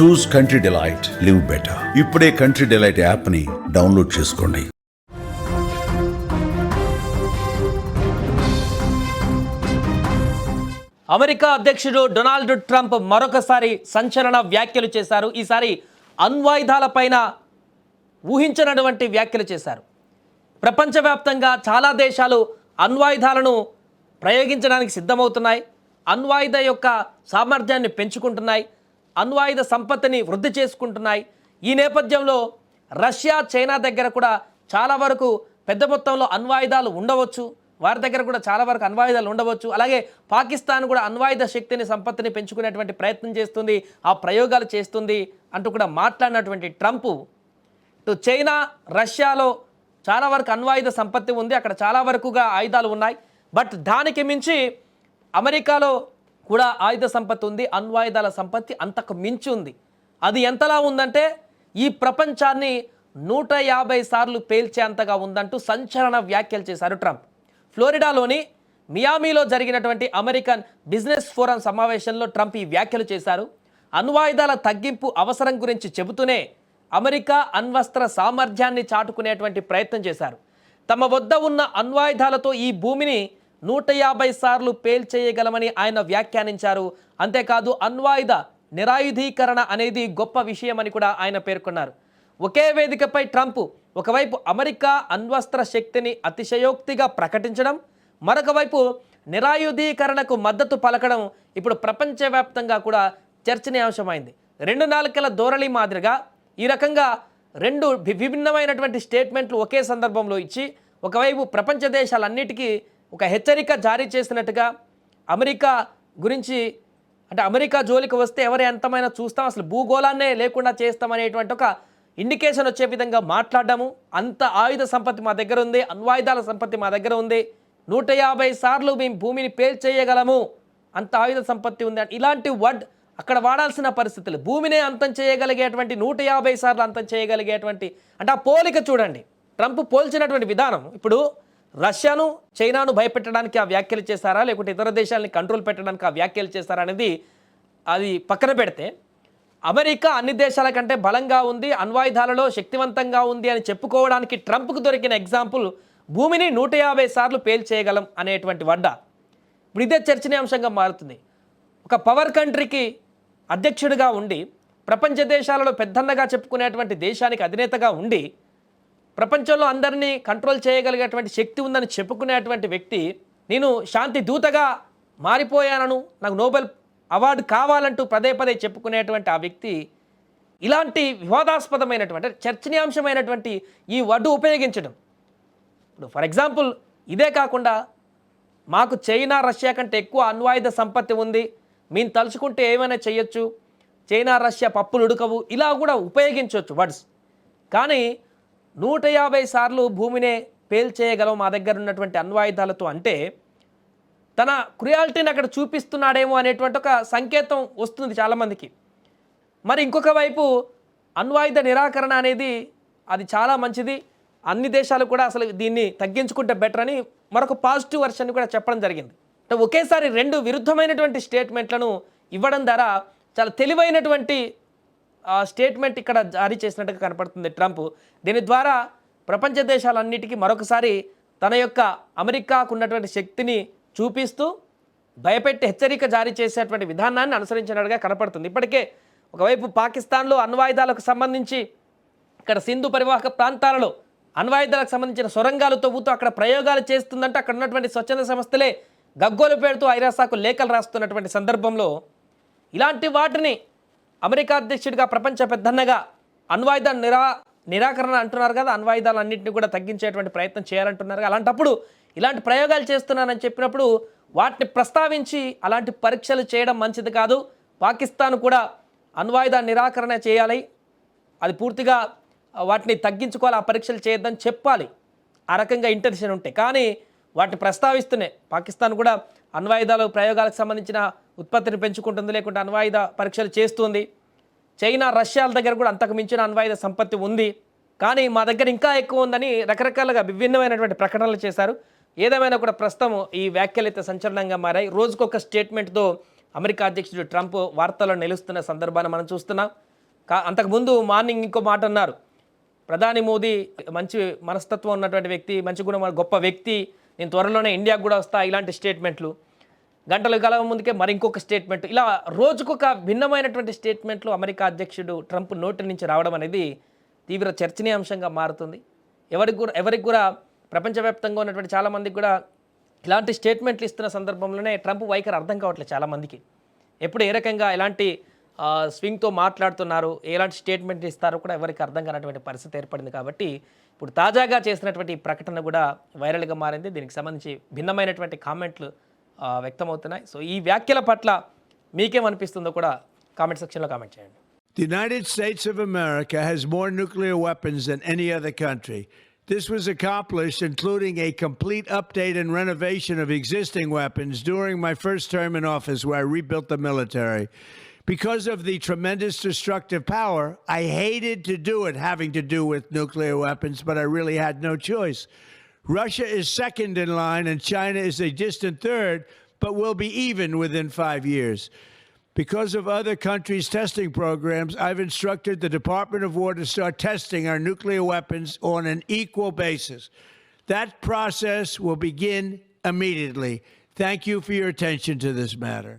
చూస్ country delight, live better. ఇప్పుడే country delight యాప్ని download చేసుకోండి. అమెరికా అధ్యక్షుడు డొనాల్డ్ ట్రంప్ మరొకసారి సంచలన వ్యాఖ్యలు చేశారు. ఈసారి అణ్వాయుధాలపైన ఊహించనటువంటి వ్యాఖ్యలు చేశారు. ప్రపంచవ్యాప్తంగా చాలా దేశాలు అణ్వాయుధాలను ప్రయోగించడానికి సిద్ధమవుతున్నాయి. అణ్వాయుధ యొక్క సామర్థ్యాన్ని పెంచుకుంటున్నాయి. అణ్వాయుధ సంపత్తిని వృద్ధి చేసుకుంటున్నాయి. ఈ నేపథ్యంలో రష్యా, చైనా దగ్గర కూడా చాలా వరకు పెద్ద మొత్తంలో అణ్వాయుధాలు ఉండవచ్చు. వారి దగ్గర కూడా చాలా వరకు అణ్వాయుధాలు ఉండవచ్చు. అలాగే పాకిస్తాన్ కూడా అణ్వాయుధ శక్తిని, సంపత్తిని పెంచుకునేటువంటి ప్రయత్నం చేస్తుంది, ఆ ప్రయోగాలు చేస్తుంది అంటూ కూడా మాట్లాడినటువంటి ట్రంప్ ఇటు చైనా, రష్యాలో చాలా వరకు అణ్వాయుధ సంపత్తి ఉంది, అక్కడ చాలా వరకుగా ఆయుధాలు ఉన్నాయి. బట్ దానికి మించి అమెరికాలో కూడా ఆయుధ సంపత్తి ఉంది, అణ్వాయుధాల సంపత్తి అంతకు మించి ఉంది. అది ఎంతలా ఉందంటే ఈ ప్రపంచాన్ని 150 సార్లు పేల్చేంతగా ఉందంటూ సంచలన వ్యాఖ్యలు చేశారు ట్రంప్. ఫ్లోరిడాలోని మియామిలో జరిగినటువంటి అమెరికన్ బిజినెస్ ఫోరం సమావేశంలో ట్రంప్ ఈ వ్యాఖ్యలు చేశారు. అణ్వాయుధాల తగ్గింపు అవసరం గురించి చెబుతూనే అమెరికా అణ్వస్త్ర సామర్థ్యాన్ని చాటుకునేటువంటి ప్రయత్నం చేశారు. తమ వద్ద ఉన్న అణ్వాయుధాలతో ఈ భూమిని 150 సార్లు పేల్చేయగలమని ఆయన వ్యాఖ్యానించారు. అంతేకాదు అణ్వాయుధ నిరాయుధీకరణ అనేది గొప్ప విషయమని కూడా ఆయన పేర్కొన్నారు. ఒకే వేదికపై ట్రంప్ ఒకవైపు అమెరికా అణ్వస్త్ర శక్తిని అతిశయోక్తిగా ప్రకటించడం, మరొక వైపు నిరాయుధీకరణకు మద్దతు పలకడం ఇప్పుడు ప్రపంచవ్యాప్తంగా కూడా చర్చనీయాంశమైంది. 2 నాలుకల ధోరణి మాదిరిగా ఈ రకంగా 2 విభిన్నమైనటువంటి స్టేట్మెంట్లు ఒకే సందర్భంలో ఇచ్చి ఒకవైపు ప్రపంచ దేశాలన్నిటికీ ఒక హెచ్చరిక జారీ చేసినట్టుగా అమెరికా గురించి, అంటే అమెరికా జోలికి వస్తే ఎవరు ఎంతమైనా చూస్తాం, అసలు భూగోళాన్నే లేకుండా చేస్తామనేటువంటి ఒక ఇండికేషన్ వచ్చే విధంగా మాట్లాడము. అంత ఆయుధ సంపత్తి మా దగ్గర ఉంది, అణ్వాయుధాల సంపత్తి మా దగ్గర ఉంది, 150 సార్లు మేము భూమిని పేల్చేయగలము, అంత ఆయుధ సంపత్తి ఉంది. ఇలాంటి వర్డ్ అక్కడ వాడాల్సిన పరిస్థితులు. భూమినే అంతం చేయగలిగేటువంటి 150 సార్లు అంతం చేయగలిగేటువంటి, అంటే ఆ పోలిక చూడండి, ట్రంప్ పోల్చినటువంటి విధానం. ఇప్పుడు రష్యాను, చైనాను భయపెట్టడానికి ఆ వ్యాఖ్యలు చేస్తారా, లేకుంటే ఇతర దేశాలని కంట్రోల్ పెట్టడానికి ఆ వ్యాఖ్యలు చేస్తారా అనేది అది పక్కన పెడితే, అమెరికా అన్ని దేశాల కంటే బలంగా ఉంది, అణ్వాయుధాలలో శక్తివంతంగా ఉంది అని చెప్పుకోవడానికి ట్రంప్కు దొరికిన ఎగ్జాంపుల్ భూమిని 150 సార్లు పేల్చేయగలం అనేటువంటి వడ్డ. ఇప్పుడు ఇదే చర్చనీయాంశంగా మారుతుంది. ఒక పవర్ కంట్రీకి అధ్యక్షుడిగా ఉండి, ప్రపంచ దేశాలలో పెద్దన్నగా చెప్పుకునేటువంటి దేశానికి అధినేతగా ఉండి, ప్రపంచంలో అందరినీ కంట్రోల్ చేయగలిగేటువంటి శక్తి ఉందని చెప్పుకునేటువంటి వ్యక్తి, నేను శాంతి దూతగా మారిపోయానను, నాకు నోబెల్ అవార్డు కావాలంటూ పదే పదే చెప్పుకునేటువంటి ఆ వ్యక్తి ఇలాంటి వివాదాస్పదమైనటువంటి, చర్చనీయాంశమైనటువంటి ఈ వర్డ్ ఉపయోగించడం. ఇప్పుడు ఫర్ ఎగ్జాంపుల్ ఇదే కాకుండా మాకు చైనా, రష్యా కంటే ఎక్కువ అణ్వాయుధ సంపత్తి ఉంది, మేము తలుచుకుంటే ఏమైనా చేయొచ్చు, చైనా, రష్యా పప్పులు ఉడకవు, ఇలా కూడా ఉపయోగించవచ్చు వర్డ్స్. కానీ 150 సార్లు భూమినే పేల్చేయగలం మా దగ్గర ఉన్నటువంటి అణ్వాయుధాలతో అంటే తన క్రుయాలిటీని అక్కడ చూపిస్తున్నాడేమో అనేటువంటి ఒక సంకేతం వస్తుంది చాలామందికి. మరి ఇంకొక వైపు అణ్వాయుధ నిరాకరణ అనేది అది చాలా మంచిది, అన్ని దేశాలు కూడా అసలు దీన్ని తగ్గించుకుంటే బెటర్ అని మరొక పాజిటివ్ వర్షన్ కూడా చెప్పడం జరిగింది. అంటే ఒకేసారి 2 విరుద్ధమైనటువంటి స్టేట్మెంట్లను ఇవ్వడం ద్వారా చాలా తెలివైనటువంటి స్టేట్మెంట్ ఇక్కడ జారీ చేసినట్టుగా కనపడుతుంది ట్రంప్. దీని ద్వారా ప్రపంచ దేశాలన్నిటికీ మరొకసారి తన యొక్క అమెరికాకు ఉన్నటువంటి శక్తిని చూపిస్తూ భయపెట్టి హెచ్చరిక జారీ చేసేటువంటి విధానాన్ని అనుసరించినట్టుగా కనపడుతుంది. ఇప్పటికే ఒకవైపు పాకిస్తాన్లో అణ్వాయుధాలకు సంబంధించి ఇక్కడ సింధు పరివాహక ప్రాంతాలలో అణ్వాయుధాలకు సంబంధించిన సొరంగాలు తవ్వుతూ అక్కడ ప్రయోగాలు చేస్తుందంటే అక్కడ ఉన్నటువంటి స్వచ్ఛంద సంస్థలే గగ్గోలు పెడుతూ ఐరాసాకు లేఖలు రాస్తున్నటువంటి సందర్భంలో ఇలాంటి వాటిని అమెరికా అధ్యక్షుడిగా ప్రపంచ పెద్దన్నగా అణ్వాయుధ నిరాకరణ అంటున్నారు కదా, అణ్వాయుధాలన్నింటినీ కూడా తగ్గించేటువంటి ప్రయత్నం చేయాలంటున్నారు. అలాంటప్పుడు ఇలాంటి ప్రయోగాలు చేస్తున్నానని చెప్పినప్పుడు వాటిని ప్రస్తావించి అలాంటి పరీక్షలు చేయడం మంచిది కాదు, పాకిస్తాన్ కూడా అణ్వాయుధ నిరాకరణ చేయాలి, అది పూర్తిగా వాటిని తగ్గించుకోవాలి, ఆ పరీక్షలు చేయొద్దని చెప్పాలి, ఆ రకంగా ఇంటెన్షన్ ఉంటే. కానీ వాటిని ప్రస్తావిస్తూనే పాకిస్తాన్ కూడా అణ్వాయుధాలు ప్రయోగాలకు సంబంధించిన ఉత్పత్తిని పెంచుకుంటుంది, లేకుంటే అణ్వాయుధ పరీక్షలు చేస్తుంది. చైనా, రష్యాల దగ్గర కూడా అంతకు మించిన అణ్వాయుధ సంపత్తి ఉంది, కానీ మా దగ్గర ఇంకా ఎక్కువ ఉందని రకరకాలుగా విభిన్నమైనటువంటి ప్రకటనలు చేశారు. ఏదేమైనా కూడా ప్రస్తుతం ఈ వ్యాఖ్యలు అయితే సంచలనంగా మారాయి. రోజుకొక స్టేట్మెంట్తో అమెరికా అధ్యక్షుడు ట్రంప్ వార్తల్లో నిలుస్తున్న సందర్భాన్ని మనం చూస్తున్నాం. అంతకుముందు మార్నింగ్ ఇంకో మాట అన్నారు, ప్రధాని మోదీ మంచి మనస్తత్వం ఉన్నటువంటి వ్యక్తి, మంచి గుణం, గొప్ప వ్యక్తి, నేను త్వరలోనే ఇండియాకు కూడా వస్తా, ఇలాంటి స్టేట్మెంట్లు. గంటల కాలం ముందుకే మరి ఇంకొక స్టేట్మెంట్, ఇలా రోజుకొక భిన్నమైనటువంటి స్టేట్మెంట్లు అమెరికా అధ్యక్షుడు ట్రంప్ నోటి నుంచి రావడం అనేది తీవ్ర చర్చనీయాంశంగా మారుతుంది. ఎవరికి కూడా ప్రపంచవ్యాప్తంగా ఉన్నటువంటి చాలామందికి కూడా ఇలాంటి స్టేట్మెంట్లు ఇస్తున్న సందర్భంలోనే ట్రంప్ వైఖరి అర్థం కావట్లేదు చాలామందికి. ఎప్పుడు ఏ రకంగా ఎలాంటి స్వింగ్తో మాట్లాడుతున్నారు, ఎలాంటి స్టేట్మెంట్ ఇస్తారో కూడా ఎవరికి అర్థం కానటువంటి పరిస్థితి ఏర్పడింది. కాబట్టి ఇప్పుడు తాజాగా చేసినటువంటి ఈ ప్రకటన కూడా వైరల్గా మారింది. దీనికి సంబంధించి భిన్నమైనటువంటి కామెంట్లు వ్యక్తమవుతున్నాయి. సో ఈ వ్యాఖ్యల పట్ల మీకేమనిపిస్తుందో కూడా కామెంట్ సెక్షన్లో కామెంట్ చేయండి. The United States of America has more nuclear weapons than any other country. This was accomplished including a complete update and renovation of existing weapons during my first term in office, where I rebuilt the military. Because of the tremendous destructive power, I hated to do it having to do with nuclear weapons, but I really had no choice. Russia is second in line and China is a distant third, but will be even within 5 years. Because of other countries' testing programs, I've instructed the Department of War to start testing our nuclear weapons on an equal basis. That process will begin immediately. Thank you for your attention to this matter.